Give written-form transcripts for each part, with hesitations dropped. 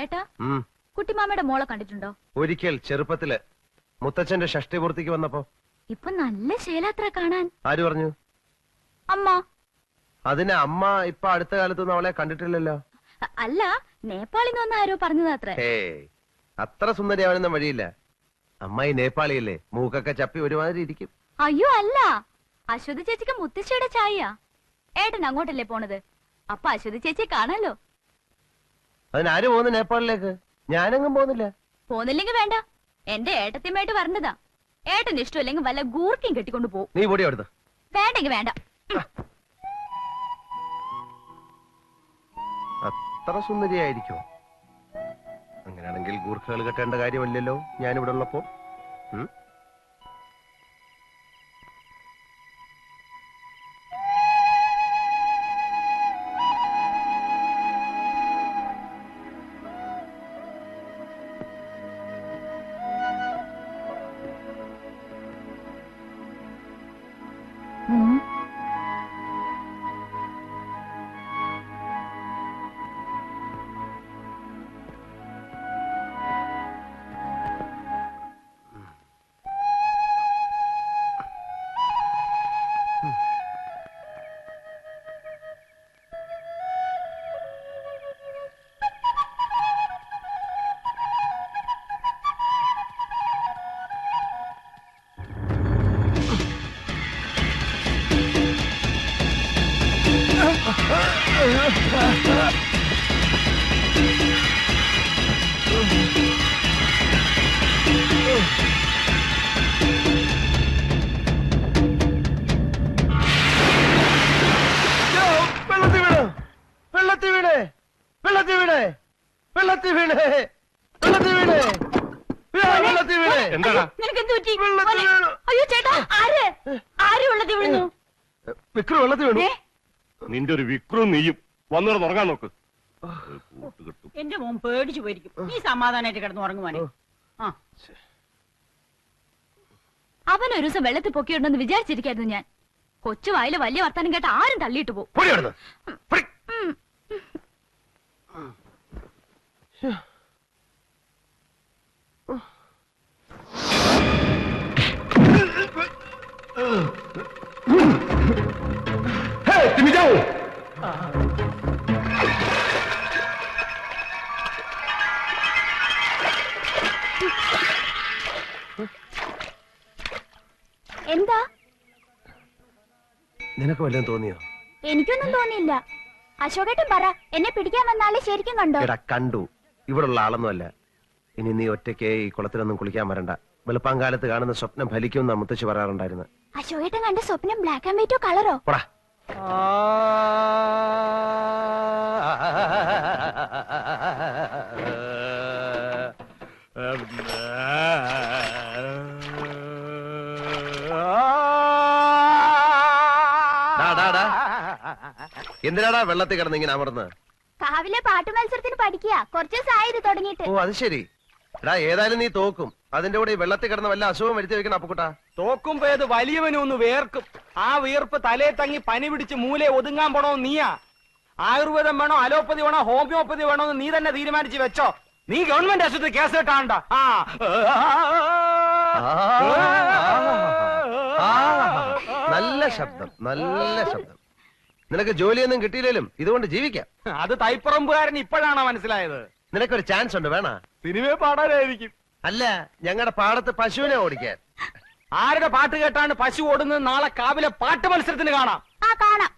ഏട്ടാ കുട്ടിമാമയുടെ മോളെ കണ്ടിട്ടുണ്ടോ? ഒരിക്കൽ ചെറുപ്പത്തില് മുത്തച്ഛന്റെ ഷഷ്ടിപൂർത്തിക്ക് വന്നപ്പോ. ഇപ്പൊ നല്ല ശീലാത്ര കാണാൻ. ആര് പറഞ്ഞു? അമ്മ. അതിന് അമ്മ ഇപ്പൊ അടുത്ത കാലത്തൊന്നും അവളെ കണ്ടിട്ടില്ലല്ലോ. അല്ല, നേപ്പാളിൽ നിന്ന് ആരോ പറഞ്ഞതാത്ര. അത്ര സുന്ദരിയാവാനൊന്നും വഴിയില്ല. അമ്മായി നേപ്പാളിയല്ലേ, മൂക്കൊക്കെ ചപ്പി ഒരുമാതിരി ഇരിക്കും. അയ്യോ അല്ല, അശ്വതി ചേച്ചിക്ക് മുത്തശ്ശിയുടെ ചായ. ഏട്ടൻ അങ്ങോട്ടല്ലേ പോണത്, അപ്പൊ അശ്വതി ചേച്ചിയെ കാണാലോ. അതിനാര് പോകുന്നു നേപ്പാളിലേക്ക്? ഞാനെങ്ങും പോകുന്നില്ല. പോന്നില്ലെങ്കിൽ വേണ്ട, എന്റെ ഏട്ടത്തിയുമായിട്ട് വരണ്ടതാ. ഏട്ടന് ഇഷ്ടമില്ലെങ്കിൽ വല്ല ഗൂർക്കയും കെട്ടിക്കൊണ്ട് പോകും. നീ പൊടി അവിടുന്ന്. വേണ്ടെങ്കിൽ വേണ്ട. അത്ര സുന്ദരിയായിരിക്കോ? അങ്ങനെയാണെങ്കിൽ ഗൂർഖകൾ കെട്ടേണ്ട കാര്യമല്ലല്ലോ ഞാനിവിടെ ഉള്ളപ്പോ. നിന്റെ ഒരു വിക്രും നീയും വന്നിടന്ന് ഉറങ്ങാൻ നോക്ക്. എന്റെ മോൻ പേടിച്ചു പോയിരിക്കും. നീ സമാധാനായിട്ട് കിടന്ന് ഉറങ്ങുവാനേ. അവൻ ഒരു ദിവസം വെള്ളത്തിൽ പൊക്കിയുണ്ടെന്ന് വിചാരിച്ചിരിക്കായിരുന്നു ഞാൻ. കൊച്ചു വായില് വലിയ വർത്താനം കേട്ട ആരും തള്ളിയിട്ട് പോകും. എന്താ? നിനക്ക് വല്ലതും തോന്നിയോ? എനിക്കൊന്നും തോന്നിയില്ല. അശോകേട്ടൻ പറ, എന്നെ പിടിക്കാൻ വന്നാളെ ശരിക്കും കണ്ടോ? കണ്ടു. ഇവിടുള്ള ആളൊന്നുമല്ല. ഇനി നീ ഒറ്റയ്ക്ക് ഈ കുളത്തിലൊന്നും കുളിക്കാൻ വരണ്ട. വെളുപ്പാങ്കാലത്ത് കാണുന്ന സ്വപ്നം ഫലിക്കും മുത്തശ്ശി പറയാറുണ്ടായിരുന്നു. അശോകേട്ടൻ കണ്ട സ്വപ്നം ബ്ലാക്ക് ആൻഡ് വൈറ്റോ കളറോ? എന്തിനാടാ വെള്ളത്തിൽ കിടന്ന് ഇങ്ങനെ അമർന്ന്? കാവിലെ പാട്ട് മത്സരത്തിന് പഠിക്കുക. കുറച്ച് ദിവസമായി തുടങ്ങിയിട്ട്. ഓ അത് ശരി. എടാ ഏതായാലും നീ തോക്കും. അതിന്റെ കൂടെ വെള്ളത്തിൽ കിടന്ന് വല്ല അസുഖം വരുത്തി വെക്കണം. അപ്പുക്കുട്ടാ, തോക്കുമ്പോ ഏത് വലിയവനൊന്ന് വേർക്കും. ആ വീർപ്പ് തലേ തങ്ങി പനി പിടിച്ച് മൂലെ ഒതുങ്ങാൻ പോണോ നീയാ? ആയുർവേദം വേണോ, അലോപ്പതി വേണോ, ഹോമിയോപ്പതി വേണോ എന്ന് നീ തന്നെ തീരുമാനിച്ച് വെച്ചോ. നീ ഗവൺമെന്റ് ആശുപത്രി കേസ് കിട്ടാണ്ട. നല്ല ശബ്ദം, നല്ല ശബ്ദം. നിനക്ക് ജോലിയൊന്നും കിട്ടിയില്ലേലും ഇതുകൊണ്ട് ജീവിക്കാം. അത് തൈപ്പറമ്പുകാരൻ ഇപ്പോഴാണോ മനസ്സിലായത്? നിനക്കൊരു ചാൻസ് ഉണ്ട്, വേണ? സിനിമയെ പാടാനായിരിക്കും. അല്ല, ഞങ്ങളുടെ പാടത്ത് പശുവിനെ ഓടിക്കാൻ. ആരുടെ പാട്ട് കേട്ടാണ് പശു ഓടുന്നത്? നാളെ കാവിലെ പാട്ട് മത്സരത്തിന് കാണാം. കാണാം.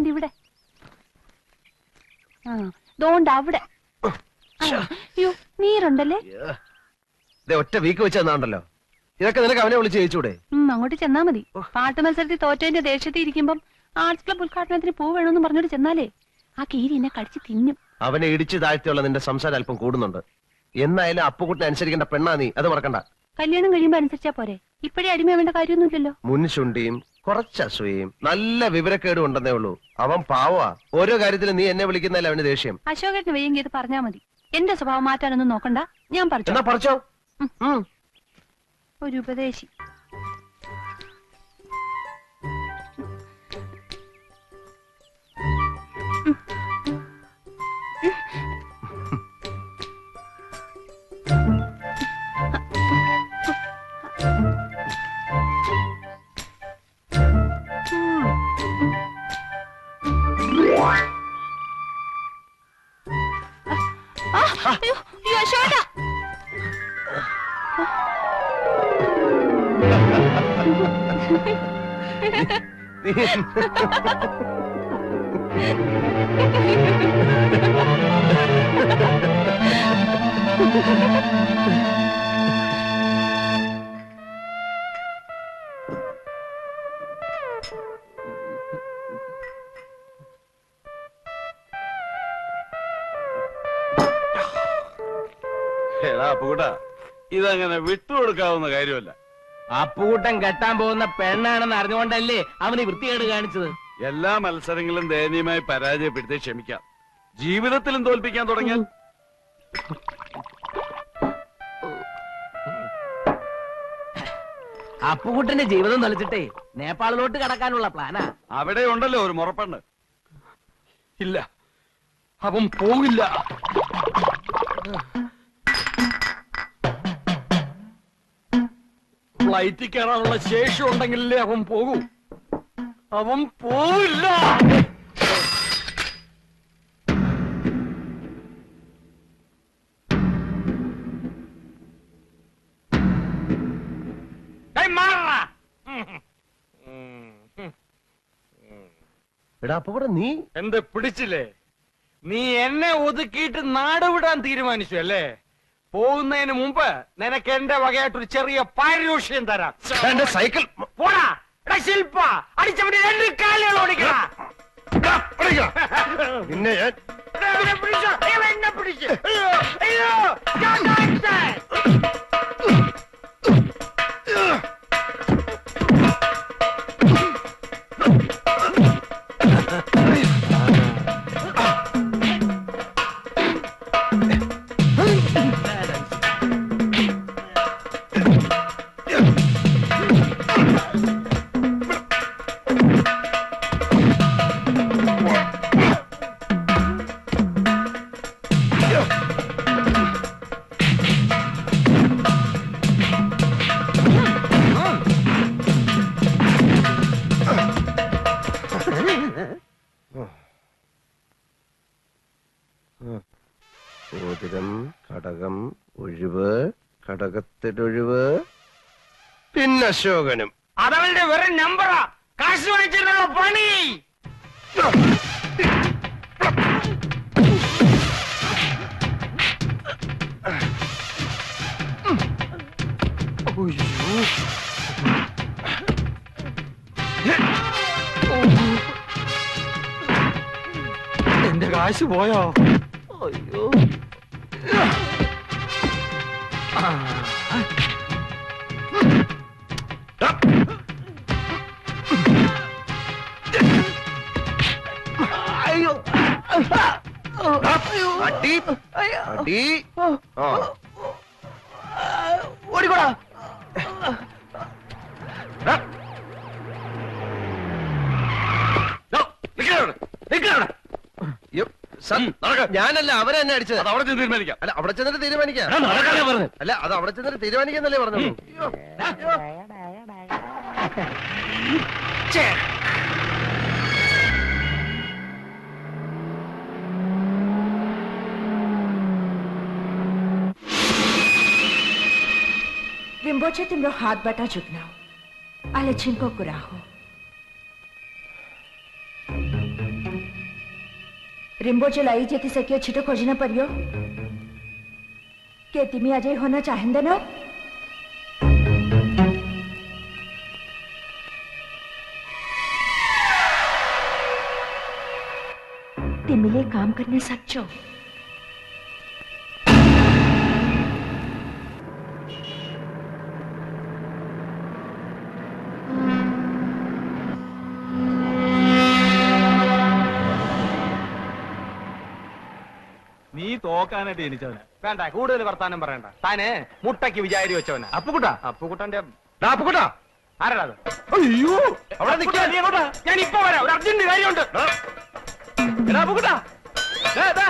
ഇവിടെ അവിടെ നീരുണ്ടല്ലേ? ഒറ്റ വീക്ക് വെച്ച് തന്നാണ്ടല്ലോ. ഇതൊക്കെ നിനക്ക് അവനെ വിളിച്ച് ജയിച്ചൂടെ? അങ്ങോട്ട് ചെന്നാ മതി. പാട്ട് മത്സരത്തിൽ തോറ്റേന്റെ ദേഷ്യത്തിൽ ഇരിക്കുമ്പം ആർട്സ് ക്ലബ് ഉദ്ഘാടനത്തിന് പൂ വേണമെന്ന് പറഞ്ഞോട്ട് ചെന്നാലേ ആ കീരി എന്നെ കടിച്ച് തിന്നും. അവനെ ഇടിച്ചു താഴ്ത്തിയുള്ള നിന്റെ സംസാരം അല്പം കൂടുന്നുണ്ട്. എന്നായാലും അപ്പുകുട്ടിനെ അനുസരിക്കേണ്ട പെണ്ണാ നീ, അത് മറക്കണ്ട. കല്യാണം കഴിയുമ്പോ അനുസരിച്ചാ പോരെ? ഇപ്പഴേ അടിമയാവേണ്ട കാര്യമൊന്നുമില്ലല്ലോ. മുൻശുണ്ടിയും കുറച്ച് അസൂയയും നല്ല വിവരക്കേടും ഉണ്ടെന്നേ ഉള്ളൂ. അവൻ പാവാ. ഓരോ കാര്യത്തിലും നീ എന്നെ വിളിക്കുന്നതല്ല അവന് ദേഷ്യം. അശോകേട്ടന് വയ്യെങ്കിൽ ഇത് പറഞ്ഞാ മതി. എന്റെ സ്വഭാവം മാറ്റാനൊന്നും നോക്കണ്ട, ഞാൻ പറഞ്ഞു. എന്നാ പറിച്ചോ. ഒരു ഉപദേശി. അയ്യോ, അയ്യോ, അശോകേട്ടാ. എടാ അപ്പുകുട്ടാ, ഇതങ്ങനെ വിട്ടുകൊടുക്കാവുന്ന കാര്യമല്ല. അപ്പുകൂട്ടൻ കെട്ടാൻ പോകുന്ന പെണ്ണാണെന്ന് അറിഞ്ഞുകൊണ്ടല്ലേ അവന് വൃത്തികേട് കാണിച്ചത്. എല്ലാ മത്സരങ്ങളും ദയനീയമായി പരാജയപ്പെടുത്തി ക്ഷമിക്കാം. ജീവിതത്തിലും തോൽപ്പിക്കാൻ തുടങ്ങിയാൽ അപ്പുകൂട്ടന്റെ ജീവിതം തൊലച്ചിട്ടേ നേപ്പാളിലോട്ട് കടക്കാനുള്ള പ്ലാനാ. അവിടെ ഉണ്ടല്ലോ ഒരു മുറപ്പെണ്ണ്. ഇല്ല, അവൻ പോകില്ല. ഫ്ലൈറ്റിൽ കയറാനുള്ള ശേഷി ഉണ്ടെങ്കിലേ അവൻ പോകൂ. അവൻ പോവില്ല. എടാ അപ്പൊ നീ എന്ത് പിടിച്ചില്ലേ? നീ എന്നെ ഒതുക്കിയിട്ട് നാട് വിടാൻ തീരുമാനിച്ചു അല്ലേ? പോകുന്നതിന് മുമ്പ് നിനക്ക് എന്റെ വകയായിട്ടൊരു ചെറിയ പാരിതോഷികം തരാം. എന്റെ സൈക്കിൾ പോടാ. എടാ ശില്പ, അടിച്ചവന്റെ രണ്ട് കാലുകൾ ഓടിക്കടാ. പിന്നെ ഞാൻ എന്നെ പിടിച്ചോ, എന്നെ പിടിച്ച്. അയ്യോ, അയ്യോ, ഞാൻ കാണിച്ചേ. മോതിരം, കടകം, ഒഴിവ്, കടകത്തിലൊഴിവ്, പിന്നെ അശോകനും. അതവന്റെ വെറും നമ്പറാ. കാശ് വാങ്ങിച്ചിട്ടുള്ള പണി. എന്റെ കാശ് പോയോ? അയ്യോ. അയ്യോ, അടി അടി. ഓടിക്കോടാ. ഞാനല്ല, അവരെന്നെ അടിച്ചത്. അത് അവിടെ ചെന്ന് തീരുമാനിക്കാം. അല്ല, അവിടെ ചെന്നിട്ട് തീരുമാനിക്കാം. അല്ല, അത് അവിടെ ചെന്നിട്ട് തീരുമാനിക്കാന്നല്ലേ പറഞ്ഞോളൂ. Rimboche तिम्रो हातबाट झुक्नाऊ, आलेछिनको कुरा हो। रिम्बोचेलाई जितिसक्यो, छिटो खोजिन पर्यो। के तिमी अझै हुन चाहँदैनौ? तिमीले काम गर्न सक्छौ। തോക്കാനായിട്ട് ജനിച്ചവനാ. വേണ്ട കൂടുതൽ വർത്താനം പറയണ്ട. താന് മുട്ടയ്ക്ക് വിചാരി വെച്ചവനാ. അപ്പുകുട്ടാ അപ്പുകുട്ടന്റെ അപ്പുക്കുട്ടാ ആരാ അത്? അയ്യോ അവിടെ നിൽക്കാ. നീ എങ്ങോട്ടാ? ഞാൻ ഇപ്പൊ വരാം, ഒരു അർജന്റ് കാര്യമുണ്ട്. എടാ അപ്പുകുട്ടാ, ദേ, ദേ.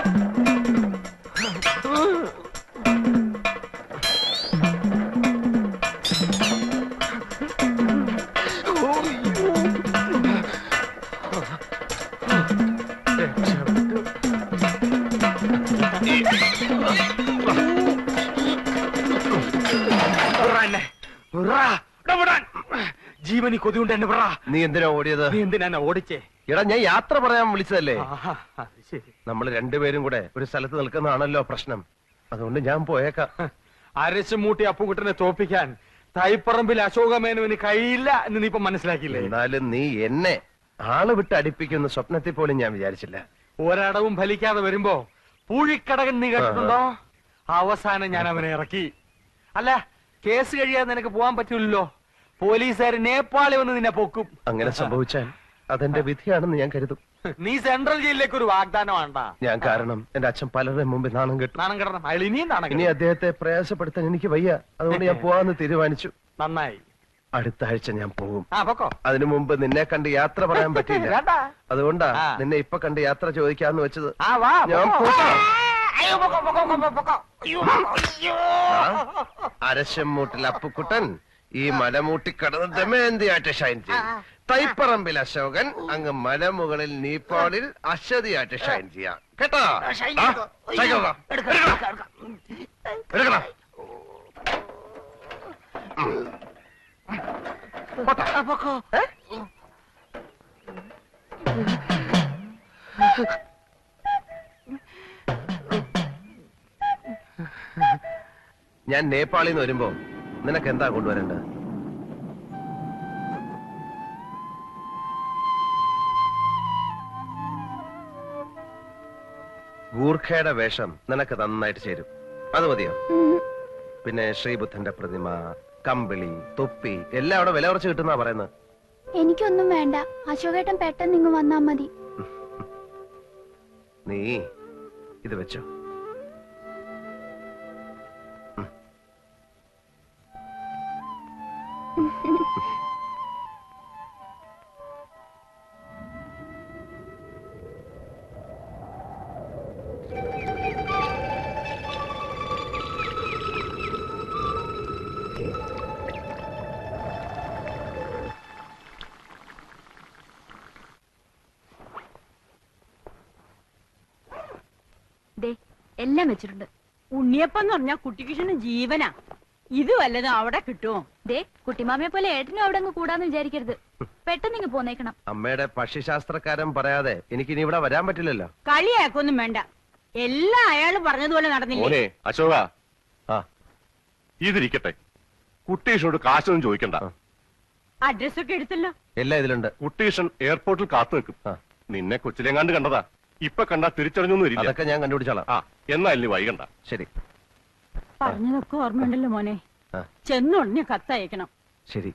ജീവനി കൊതിയുണ്ട് എന്നെ പറ. നീ എന്തിനാ ഓടിയത്? നീ എന്തിനാ ഓടിച്ചേ? എടാ ഞാൻ യാത്ര പറയാൻ വിളിച്ചതല്ലേ. ആഹാ, അത് ശരി. നമ്മൾ രണ്ടുപേരും കൂടെ ഒരു സ്ഥലത്ത് നിൽക്കുന്നതാണല്ലോ പ്രശ്നം. അതുകൊണ്ട് ഞാൻ പോയേക്കാം. അരച്ചുമൂട്ടി അപ്പുകുട്ടനെ തോപ്പിക്കാൻ തൈപ്പറമ്പിൽ അശോകമേനോന് കഴിയില്ല എന്ന് നീ ഇപ്പൊ മനസ്സിലാക്കിയില്ലേ? എന്നാലും നീ എന്നെ ആള് വിട്ട് അടിപ്പിക്കുന്ന സ്വപ്നത്തിൽ പോലും ഞാൻ വിചാരിച്ചില്ല. ഒരടവും ഫലിക്കാതെ വരുമ്പോ പൂഴിക്കടകൻ നീ കേട്ടിട്ടുണ്ടോ? അവസാനം ഞാൻ അവനെ ഇറക്കി. അല്ല, കേസ് കഴിയാതെ നിനക്ക് പോവാൻ പറ്റൂല്ലോ. പോലീസുകാർ നേപ്പാളിൽ വന്ന് നിന്നെ പൊക്കും. അങ്ങനെ സംഭവിച്ചാൽ അതെന്റെ വിധിയാണെന്ന് ഞാൻ കരുതും. നീ സെൻട്രൽ ജയിലിലേക്ക് ഒരു വാഗ്ദാനം വേണ്ട. ഞാൻ കാരണം എന്റെ അച്ഛൻ പലരുടെ മുമ്പിൽ നാണം കെട്ടു. നാണം കിടണം. അയാൾ ഇനിയും നാണം ഇനി കെടും. അദ്ദേഹത്തെ പ്രയാസപ്പെടുത്താൻ എനിക്ക് വയ്യ. അതുകൊണ്ട് ഞാൻ പോവാന്ന് തീരുമാനിച്ചു. നന്നായി. അടുത്ത ആഴ്ച ഞാൻ പോകും. ആ പൊക്കോ. അതിനു മുമ്പ് നിന്നെ കണ്ട് യാത്ര പറയാൻ പറ്റിയില്ല. വേണ്ട. അതുകൊണ്ടാ ആ. നിന്നെ ഇപ്പൊ കണ്ട് യാത്ര ചോദിക്കാന്ന് വെച്ചത്. ആ വാ ഞാൻ പൊക്കോ. പോകാം. അയ്യോ, പൊക്കോ, പൊക്കോ, പൊക്കോ, പൊക്കോ. അയ്യോ, അയ്യോ. അരശമ്മൂട്ടിൽ അപ്പുക്കുട്ടൻ ഈ മലമൂട്ടി കടന്ന് ദമയന്തിയായിട്ട് ഷൈൻ ചെയ്യും. തൈപ്പറമ്പിൽ അശോകൻ അങ്ങ് മലമുകളിൽ നീപ്പാളിൽ അശ്വതിയായിട്ട് ഷൈൻ ചെയ്യാം. കേട്ടോ? ആ, സൈക്കിൾ എടുക്കാം. എടുക്കണം. ഞാൻ നേപ്പാളിൽ നിന്ന് വരുമ്പോ നിനക്ക് എന്താ കൊണ്ടുവരേണ്ടത്? ഗൂർഖയുടെ വേഷം നിനക്ക് നന്നായിട്ട് ചേരും. അത് മതിയോ? പിന്നെ ശ്രീബുദ്ധന്റെ പ്രതിമ, കമ്പിളി, തൊപ്പി എല്ലാം അവിടെ വില കുറച്ച് കിട്ടുന്നാ പറയുന്നത്. എനിക്കൊന്നും വേണ്ട, അശോകേട്ടൻ പെട്ടെന്ന് ഇങ്ങ് വന്നാ മതി. നീ ഇത് വെച്ചോ. എല്ലാം വെച്ചിട്ടുണ്ട്. ഉണ്ണിയപ്പെന്ന് പറഞ്ഞാ കുട്ടിക്കൃഷ്ണന് ജീവനാ. ഇത് വല്ലതും അവിടെ കിട്ടുമോ? ദേ കുട്ടിമാമയെ പോലെ ഏട്ടനും അവിടെ അങ്ങ് കൂടാന്ന് വിചാരിക്കരുത്. പെട്ടെന്ന് ഇങ്ങ് പോന്നേക്കണം. അമ്മയുടെ പക്ഷിശാസ്ത്രക്കാരൻ പറയാതെ എനിക്ക് ഇനി ഇവിടെ വരാൻ പറ്റില്ലല്ലോ. കളിയാക്കൊന്നും വേണ്ട. എല്ലാം അയാള് പറഞ്ഞതുപോലെ നടന്നില്ലേ? മോനെ അശോക, ആ ഇതിരിക്കട്ടെ. കുട്ടീഷനോട് കാശൊന്നും ചോദിക്കണ്ട. അഡ്രസ്സൊക്കെ എടുത്തല്ലോ. എല്ലാം ഇതിലുണ്ട്. കുട്ടീഷൻ എയർപോർട്ടിൽ കാത്തു നിൽക്കും. ആ. നിന്നെ കൊച്ചിലെങ്ങാണ്ട് കണ്ടതാ. ഇപ്പൊ കണ്ടാ തിരിച്ചറിഞ്ഞൊന്നും ഇല്ല. അതൊക്കെ ഞാൻ കണ്ടുപിടിച്ചോളാം. ആ എന്നാ ഇനി വൈകണ്ട. ശരി പറഞ്ഞതൊക്കെ ഓർമ്മയുണ്ടല്ലോ മോനെ. ആ. ചെന്നുടനെ കത്തയക്കണം. ശരി.